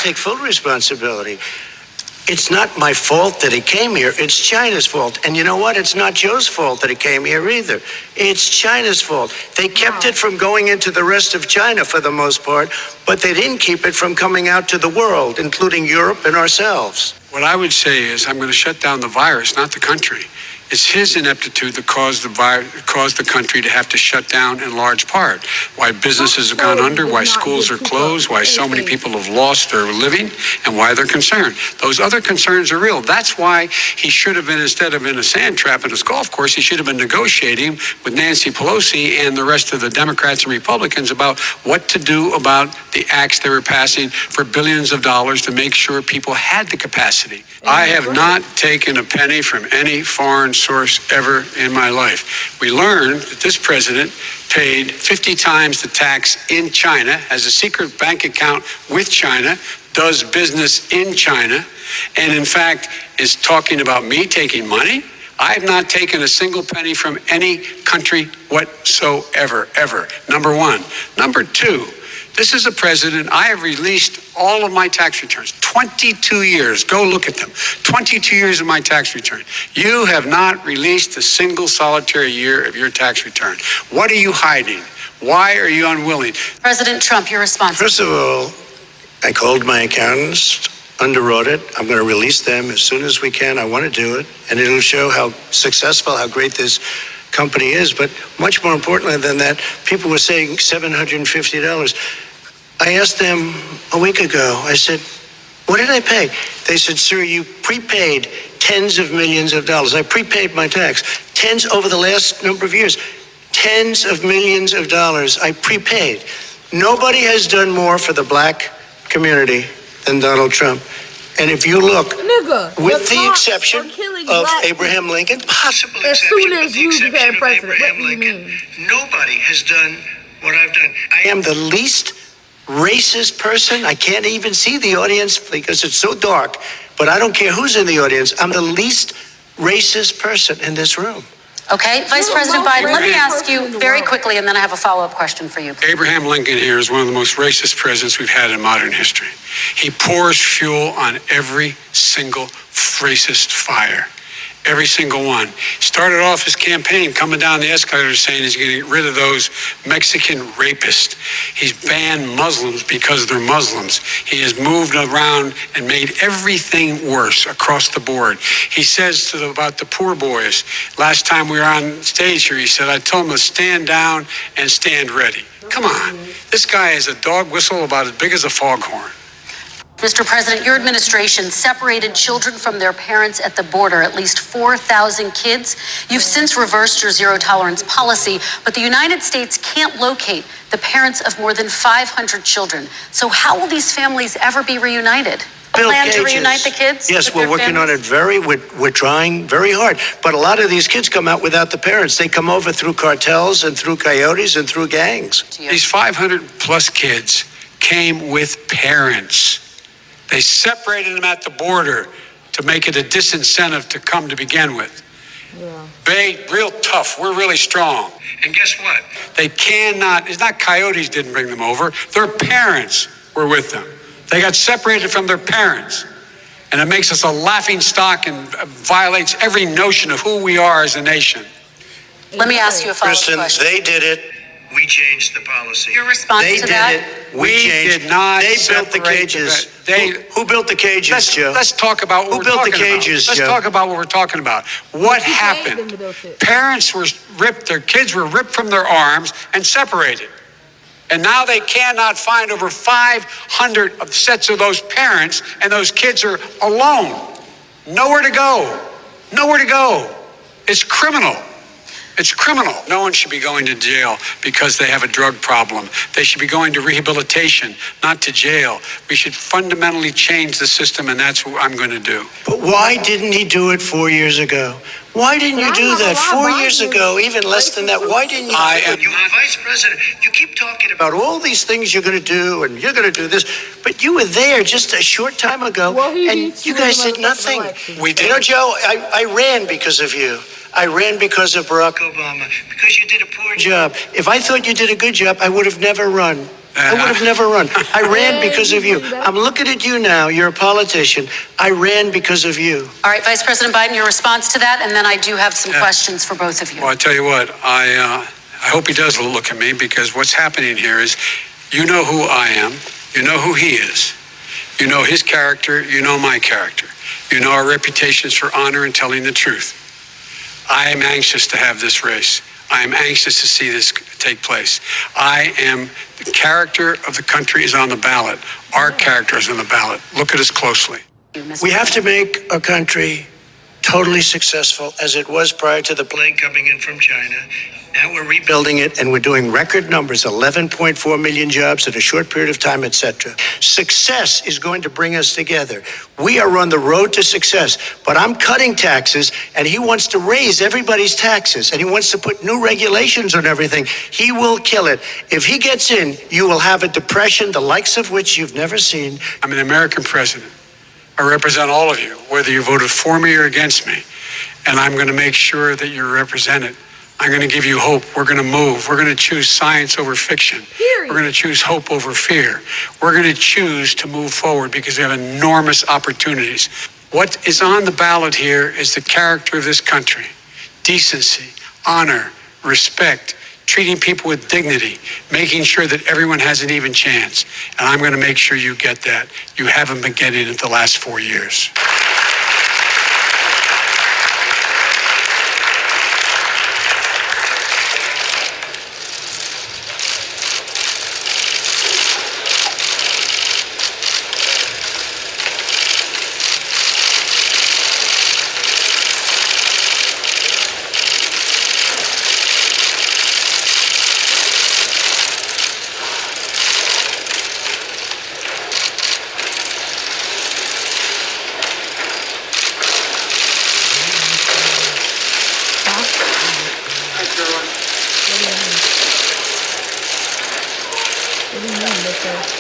take full responsibility. It's not my fault that he came here. It's China's fault. And you know what? It's not Joe's fault that he came here either. It's China's fault. They kept it from going into the rest of China for the most part, but they didn't keep it from coming out to the world, including Europe and ourselves. What I would say is I'm going to shut down the virus, not the country. It's his ineptitude that caused the country to have to shut down in large part. Why businesses have gone under, why schools are closed, why so many people have lost their living, and why they're concerned. Those other concerns are real. That's why he should have been, instead of in a sand trap at his golf course, he should have been negotiating with Nancy Pelosi and the rest of the Democrats and Republicans about what to do about the acts they were passing for billions of dollars to make sure people had the capacity. I have not taken a penny from any foreign source ever in my life. We learned that this president paid 50 times the tax in China, has a secret bank account with China, does business in China, and in fact is talking about me taking money. I have not taken a single penny from any country whatsoever, ever. Number one. Number two, this is a president, I have released all of my tax returns, 22 years, go look at them, 22 years of my tax return. You have not released a single solitary year of your tax return. What are you hiding? Why are you unwilling? President Trump, your response. First of all, I called my accountants, underwrote it. I'm going to release them as soon as we can. I want to do it, and it'll show how successful, how great this company is. But much more importantly than that, people were saying $750. I asked them a week ago, I said, what did I pay? They said, sir, you prepaid tens of millions of dollars. I prepaid my tax. Tens over the last number of years. Tens of millions of dollars I prepaid. Nobody has done more for the black community than Donald Trump. And if you look, with the exception of Abraham Lincoln, possible exception with the exception of Abraham Lincoln, nobody has done what I've done. I am the least racist person. I can't even see the audience because it's so dark, but I don't care who's in the audience. I'm the least racist person in this room. Okay, Vice President Biden, let me ask you very quickly, and then I have a follow-up question for you. Abraham Lincoln here is one of the most racist presidents we've had in modern history. He pours fuel on every single racist fire. Every single one. Started off his campaign coming down the escalator saying he's going to get rid of those Mexican rapists. He's banned Muslims because they're Muslims. He has moved around and made everything worse across the board. He says about the poor boys, last time we were on stage here, he said, I told them to stand down and stand ready. Come on. This guy is a dog whistle about as big as a foghorn. Mr. President, your administration separated children from their parents at the border, at least 4,000 kids. You've since reversed your zero-tolerance policy, but the United States can't locate the parents of more than 500 children. So how will these families ever be reunited? Plan to reunite the kids? Yes, we're working on it we're trying very hard. But a lot of these kids come out without the parents. They come over through cartels and through coyotes and through gangs. These 500 plus kids came with parents. They separated them at the border to make it a disincentive to come to begin with. Yeah. Real tough. We're really strong. And guess what? They cannot, it's not coyotes didn't bring them over. Their parents were with them. They got separated from their parents. And it makes us a laughing stock and violates every notion of who we are as a nation. Let me ask you a follow-up question. They did it. We changed the policy. Your response to that? We did not. They built the cages. Who built the cages, Joe? Let's talk about what we're talking about. Who built the cages, Joe? Let's talk about what we're talking about. What happened? Parents were ripped, their kids were ripped from their arms and separated. And now they cannot find over 500 of sets of those parents, and those kids are alone. Nowhere to go. Nowhere to go. It's criminal. It's criminal. No one should be going to jail because they have a drug problem. They should be going to rehabilitation, not to jail. We should fundamentally change the system, and that's what I'm going to do. But why didn't he do it 4 years ago? Why didn't you do that 4 years ago, even less than that? Why didn't you? You're vice president. You keep talking about all these things you're going to do, and you're going to do this, but you were there just a short time ago, and you guys did nothing. We did. You know, Joe, I ran because of you. I ran because of Barack Obama, because you did a poor job. If I thought you did a good job, I would have never run. I would have never run. I ran because of you. I'm looking at you now. You're a politician. I ran because of you. All right, Vice President Biden, your response to that, and then I do have some questions for both of you. Well, I tell you what, I hope he does look at me, because what's happening here is, you know who I am, you know who he is, you know his character, you know my character, you know our reputations for honor and telling the truth. I am anxious to have this race. I am anxious to see this take place. The character of the country is on the ballot. Our character is on the ballot. Look at us closely. We have to make a country totally successful as it was prior to the plane coming in from China. Now we're rebuilding it, and we're doing record numbers, 11.4 million jobs in a short period of time, etc. Success is going to bring us together. We are on the road to success, but I'm cutting taxes, and he wants to raise everybody's taxes, and he wants to put new regulations on everything. He will kill it. If he gets in, you will have a depression, the likes of which you've never seen. I'm an American president. I represent all of you, whether you voted for me or against me. And I'm going to make sure that you're represented. I'm going to give you hope. We're going to move. We're going to choose science over fiction. We're going to choose hope over fear. We're going to choose to move forward because we have enormous opportunities. What is on the ballot here is the character of this country. Decency, honor, respect, treating people with dignity, making sure that everyone has an even chance. And I'm going to make sure you get that. You haven't been getting it the last 4 years. What do you mean, mister?